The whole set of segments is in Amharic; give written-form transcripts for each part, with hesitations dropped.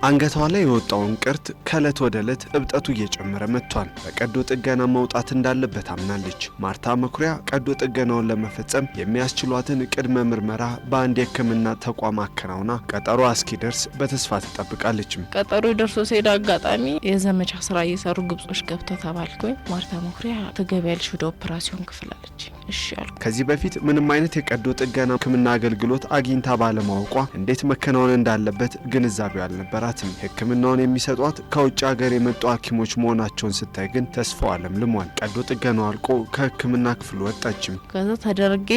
አንገቷ ላይ የወጣውን ቅርት ከእለት ወደ እለት እብጠቱ እየጨመረ መጥቷል። በቀዶ ጥገና መውጣት እንዳለበት አምናለች። ማርታ መኩሪያ ቀዶ ጥገናውን ለመፈጸም የሚያስችሏትን ቅድመ ምርመራ በአንድ የሕክምና ተቋም አከናውና ቀጠሮ እስኪደርስ በተስፋ ትጠብቃለች። ቀጠሮ ደርሶ ሲሄድ አጋጣሚ የዘመቻ ስራ እየሰሩ ግብጾች ገብተው ተባልኩኝ። ማርታ መኩሪያ ትገቢያለሽ ወደ ኦፕራሲዮን ክፍል አለች። እሺ አልኩ። ከዚህ በፊት ምንም አይነት የቀዶ ጥገና ሕክምና አገልግሎት አግኝታ ባለማወቋ እንዴት መከናወን እንዳለበት ግንዛቤው አልነበራትም። ሕክምናውን የሚሰጧት ከውጭ ሀገር የመጡ ሐኪሞች መሆናቸውን ስታይ ግን ተስፋው አለምልሟል። ቀዶ ጥገናው አልቆ ከሕክምና ክፍሉ ወጣችም። ከዛ ተደርጌ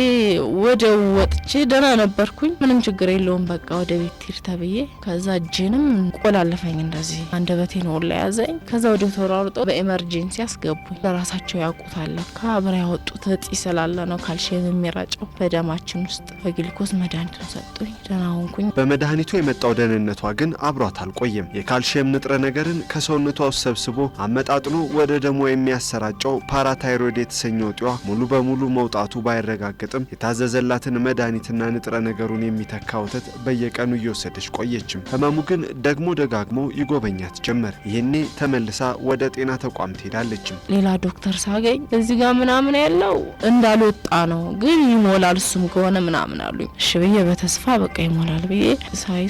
ወደ ወጥቼ ደህና ነበርኩኝ። ምንም ችግር የለውም በቃ ወደ ቤት ሄድ ተብዬ ከዛ እጄንም ቆላለፈኝ እንደዚህ አንደበቴን ወላ ያዘኝ። ከዛ ወደ ተሯሩጦ በኤመርጀንሲ አስገቡኝ። ለራሳቸው ያውቁታል ለካ አብረ ያወጡት እጢ ስላለ ነው ካልሽየም የሚራጨው በደማችን ውስጥ በግሉኮዝ መድኃኒቱን ሰጡኝ። ደህና ሆንኩኝ። በመድኃኒቱ የመጣው ደህንነቷ ግን አብሯት አልቆየም። የካልሽየም ንጥረ ነገርን ከሰውነቷ ውስጥ ሰብስቦ አመጣጥኖ ወደ ደሞ የሚያሰራጨው ፓራታይሮይድ የተሰኘው እጢዋ ሙሉ በሙሉ መውጣቱ ባይረጋገጥም የታዘዘላትን መድኃኒትና ንጥረ ነገሩን የሚተካ ወተት በየቀኑ እየወሰደች ቆየችም። ህመሙ ግን ደግሞ ደጋግሞ ይጎበኛት ጀመር። ይህኔ ተመልሳ ወደ ጤና ተቋም ትሄዳለችም። ሌላ ዶክተር ሳገኝ እዚህ ጋር ምናምን ያለው እንዳልወጣ ነው ግን ይሞላል እሱም ከሆነ ምናምን አሉኝ። እሺ ብዬ በተስፋ በቃ ይሞላል ብዬ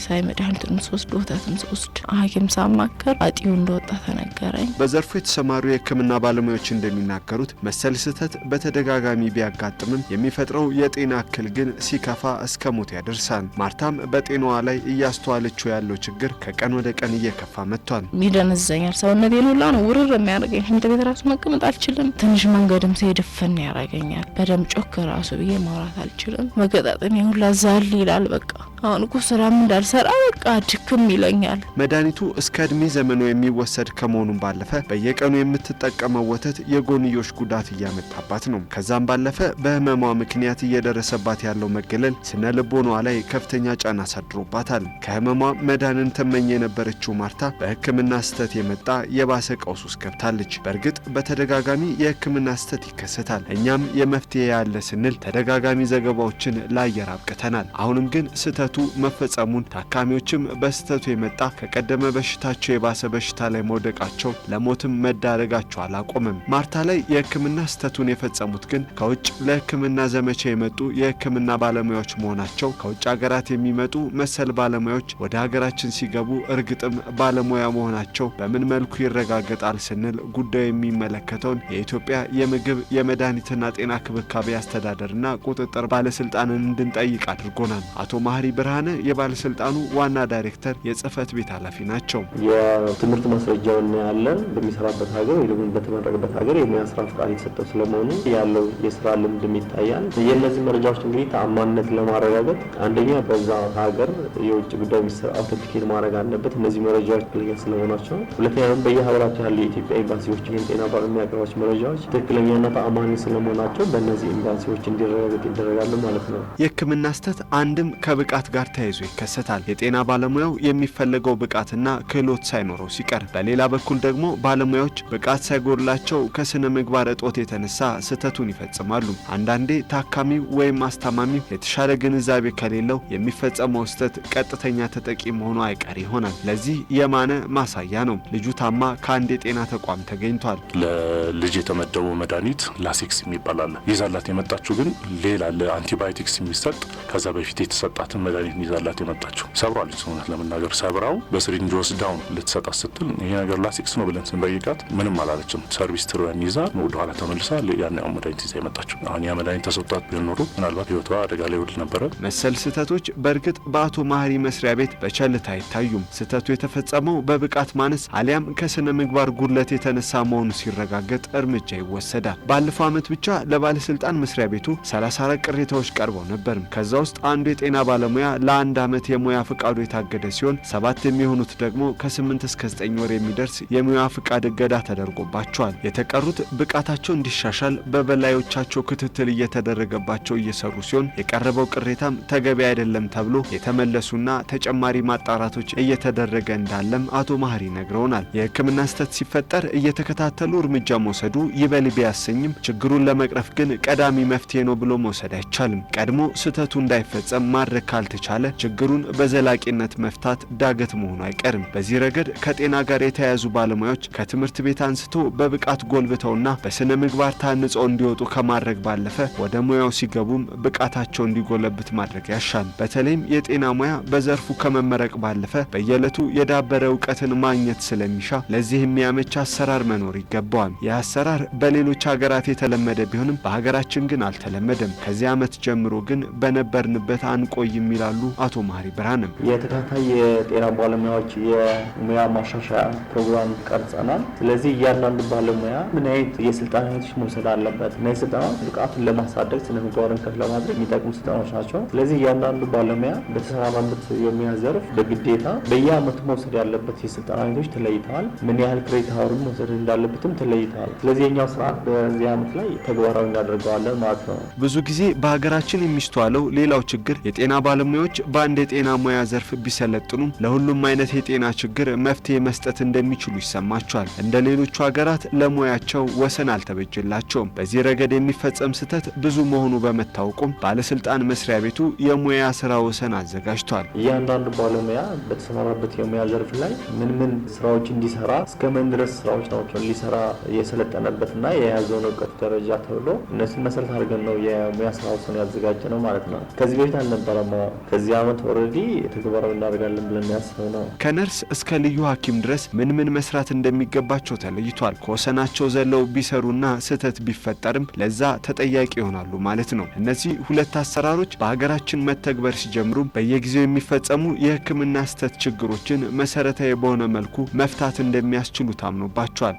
ሳይ መድኃኒቱን ስወስድ ወተትም ስወስድ ሐኪም ሳማከር እጢው እንደወጣ ተነገረኝ። በዘርፉ የተሰማሩ የሕክምና ባለሙያዎች እንደሚናገሩት መሰል ስህተት በተደጋጋሚ ቢያጋጥምም የሚፈጥረው የጤና እክል ግን ሲከፋ እስከ ሞት ያደርሳል። ማርታም በጤናዋ ላይ እያስተዋለችው ያለው ችግር ከቀን ወደ ቀን እየከፋ መጥቷል። ይደነዘኛል፣ ሰውነቴን ሁላ ነው ውርር የሚያደርገኝ። ሽንት ቤት ራሱ መቀመጥ አልችልም። ትንሽ መንገድም ስሄድ ፍን ያደርገኛል። በደም ጮክ ራሱ ብዬ ማውራት አልችልም። መገጣጠሜ ሁላ ዛል ይላል። በቃ አሁን እኮ ስራም እንዳልሰራ በቃ ድክም ይለኛል። መድኃኒቱ እስከ እድሜ ዘመኑ የሚወሰድ ከመሆኑም ባለፈ በየቀኑ የምትጠቀመው ወተት የጎንዮሽ ጉዳት እያመጣባት ነው። ከዛም ባለፈ በህመሟ ምክንያት እየደረሰባት ያለው መገለል ስነ ልቦኗ ላይ ከፍተኛ ጫና አሳድሮባታል። ከህመሟ መዳንን ተመኝ የነበረችው ማርታ በሕክምና ስህተት የመጣ የባሰ ቀውስ ውስጥ ገብታለች። በእርግጥ በተደጋጋሚ የሕክምና ስህተት ይከሰታል። እኛም የመፍትሄ ያለ ስንል ተደጋጋሚ ዘገባዎችን ለአየር አብቅተናል። አሁንም ግን ስህተቱ መፈጸሙን ታካሚዎችም በስህተቱ የመጣ ከቀደመ በሽታቸው የባሰ በሽታ ላይ መውደቃቸው ለሞትም መዳረጋቸው አላቆመም። ማርታ ላይ የሕክምና ስህተቱን የፈጸሙት ግን ከውጭ ለሕክምና ዘመቻ የመጡ የሕክምና ባለሙያዎች መሆናቸው ከውጭ ሀገራት የሚመጡ መሰል ባለሙያዎች ወደ ሀገራችን ሲገቡ እርግጥም ባለሙያ መሆናቸው በምን መልኩ ይረጋገጣል ስንል ጉዳዩ የሚመለከተውን የኢትዮጵያ የምግብ የመድኃኒትና ጤና ክብካቤ አስተዳደርና ቁጥጥር ባለስልጣንን እንድንጠይቅ አድርጎናል። አቶ ማህሪ ብርሃነ የባለስልጣኑ ዋና ዳይሬክተር የጽህፈት ቤት ኃላፊ ናቸው። የትምህርት ማስረጃውን ያለን በሚሰራበት ሀገር ወይ ደግሞ በተመረቀበት ሀገር የሙያ ስራ ፍቃድ የተሰጠው ስለመሆኑ ያለው የስራ ልምድም ይታያል። የእነዚህ መረጃዎች እንግዲህ ተአማንነት ለማረጋገጥ አንደኛ በዛ ሀገር የውጭ ጉዳይ ሚኒስቴር አውቶንቲኬት ማድረግ አለበት እነዚህ መረጃዎች ትክክለኛ ስለመሆናቸው። ሁለተኛ በየሀገራቱ ያሉ የኢትዮጵያ ኤምባሲዎች ይህን ጤና ባለሙያዎች መረጃዎች ትክክለኛና ተአማኒ ስለመሆናቸው በእነዚህ ኤምባሲዎች እንዲረጋገጥ ይደረጋሉ ማለት ነው። የሕክምና ስህተት አንድም ከብቃት ጋር ተያይዞ ይከሰታል። የጤና ባለሙያው የሚፈለገው ብቃትና ክህሎት ሳይኖረው ሲቀር፣ በሌላ በኩል ደግሞ ባለሙያዎች ብቃት ሳይጎድላቸው ከስነ ምግባር እጦት የተነሳ ስህተቱን ይፈጽማሉ። አንዳንዴ ታካሚው ወይም አስታማሚው የተሻለ ግንዛቤ ከሌለው የሚፈጸመው ስህተት ቀጥተኛ ተጠቂ መሆኑ አይቀር ይሆናል። ለዚህ የማነ ማሳያ ነው። ልጁ ታማ ከአንድ የጤና ተቋም ተገኝቷል። ለልጅ የተመደበው መድኃኒት ላሴክስ የሚባል አለ። ይዛላት የመጣችው ግን ሌላ ለአንቲባዮቲክስ የሚሰጥ ከዛ በፊት የተሰጣትን መድኃኒት ይዛላት የመጣችው ሰብራለች። እውነት ለመናገር ሰብራው በስሪንጅ ወስዳው ልትሰጣት ስትል ይሄ ነገር ላሴክስ ነው ብለን ስንጠይቃት ምንም አላለችም። ሰርቪስ ትሮያን ይዛ ወደ ኋላ ተመልሳ ያኛው መድኃኒት ይዛ የመጣችው። አሁን ያ መድኃኒት ተሰጥቷት ቢኖር ምናልባት ህይወቷ አደጋ ላይ ውል ነበረ። መሰል ስህተቶች በእርግጥ በአቶ ማህሪ መስሪያ ቤት በቸልታ አይታዩም። ስህተቱ የተፈጸመው በብቃት ማነስ አሊያም ከስነ ምግባር ጉድለት የተነሳ መሆኑ ሲረጋገጥ እርምጃ ይወሰዳል። ባለፈው ዓመት ብቻ ለባለስልጣን መስሪያ ቤቱ 34 ቅሬታዎች ቀርበው ነበር። ከዛ ውስጥ አንዱ የጤና ባለሙያ ለአንድ ዓመት የሙያ ፍቃዱ የታገደ ሲሆን 7 የሚሆኑት ደግሞ ከ8 እስከ 9 ወር የሚደርስ የሙያ ፍቃድ እገዳ ተደርጎባቸዋል። የተቀሩት ብቃታቸው እንዲሻሻል በበላዮቻቸው ክትትል እየተደረገባቸው እየሰሩ ሲሆን የቀረበው ቅሬታም ተገቢ አይደለም ተብሎ የተመለሱና ተጨማሪ ማጣራቶች እየተደረገ እንዳለም አቶ ማህሪ ነግረውናል። የሕክምና ስህተት ሲፈጠር እየተከታተሉ እርምጃ መውሰዱ ይበል ቢያሰኝም ችግሩን ለመቅረፍ ግን ቀዳሚ መፍትሄ ነው ብሎ መውሰድ አይቻልም። ቀድሞ ስህተቱ እንዳይፈጸም ማድረግ ካልተቻለ ችግሩን በዘላቂነት መፍታት ዳገት መሆኑ አይቀርም። በዚህ ረገድ ከጤና ጋር የተያያዙ ባለሙያዎች ከትምህርት ቤት አንስቶ በብቃት ጎልብተውና በስነ ምግባር ታንጸው እንዲወጡ ከማድረግ ባለፈ ወደ ሙያው ሲገቡም ብቃታቸው እንዲጎለብት ማድረግ ያሻል። በተለይም የጤና ሙያ በዘርፉ ከመመረቅ ባለፈ በየዕለቱ የዳበረ እውቀትን ማግኘት ስለሚሻ ለዚህ የሚያመች አሰራር መኖር ይገባዋል። ይህ አሰራር በሌሎች ሀገራት የተለመደ ቢሆንም በሀገራችን ግን አልተለመደም። ከዚህ ዓመት ጀምሮ ግን በነበርንበት አንቆይም ይላሉ አቶ መሀሪ ብርሃንም። የተከታታይ የጤና ባለሙያዎች የሙያ ማሻሻያ ፕሮግራም ቀርጸናል። ስለዚህ እያንዳንዱ ባለሙያ ምን አይነት የስልጠና አይነቶች መውሰድ አለበት እና የስልጠናዎች ብቃቱን ለማሳደግ ስነ ምግባርን ከፍ ለማድረግ የሚጠቅሙ ስልጠናዎች ናቸው። ስለዚህ እያንዳንዱ ባለሙያ በተሰማራበት የሙያ ዘርፍ በግዴታ በየአመቱ መውሰድ ያለበት የስልጠና አይነቶች ተለይተዋል። ምን ያህል ክሬዲት አወርን መውሰድ እንዳለበትም ተለይተዋል። ስለዚህ የኛው ስርዓት በዚህ አመት ላይ ተግባራዊ እናደርገዋለን ማለት ነው። ብዙ ጊዜ በሀገራችን የሚስተዋለው ሌላው ችግር የጤና ባለሙያዎች በአንድ የጤና ሙያ ዘርፍ ቢሰለጥኑም ለሁሉም አይነት የጤና ችግር መፍትሄ መስጠት እንደሚችሉ ይሰማቸዋል። እንደ ሌሎቹ ሀገራት ለሙያቸው ወሰን አልተበጀላቸውም። በዚህ ረገድ የሚፈጸም ስህተት ብዙ መሆኑ በመታወቁም ባለስልጣን መስሪያ ቤቱ የሙያ ስራ ወሰን አዘጋጅቷል። እያንዳንዱ ባለሙያ በተሰማራበት የሙያ ዘርፍ ላይ ምን ስራዎች እንዲሰራ እስከ ምን ድረስ ስራዎች ናቸው ሊሰራ የሰለጠነበትና የያዘውን እውቀት ደረጃ ተብሎ እነሱን መሰረት አድርገን ነው የሙያ ስራ ወሰን ያዘጋጀ ነው ማለት ነው። ከዚህ በፊት አልነበረም። ከዚህ አመት ኦልሬዲ ተግባራዊ እናደርጋለን ብለን ያስበው ነው። ከነርስ እስከ ልዩ ሐኪም ድረስ ምን መስራት እንደሚገባቸው ተለይቷል። ከወሰናቸው ዘለው ቢሰሩና ስህተት ቢፈጠርም ለዛ ተጠያቂ ይሆናሉ ማለት ነው። እነዚህ ሁለት አሰራሮች በሀገራችን መተግበር ሲጀምሩ በየጊዜው የሚፈጸሙ የሕክምና ስህተት ችግሮችን መሰረታዊ በሆነ መልኩ መፍታት እንደሚያስችሉ ታምኖባቸዋል።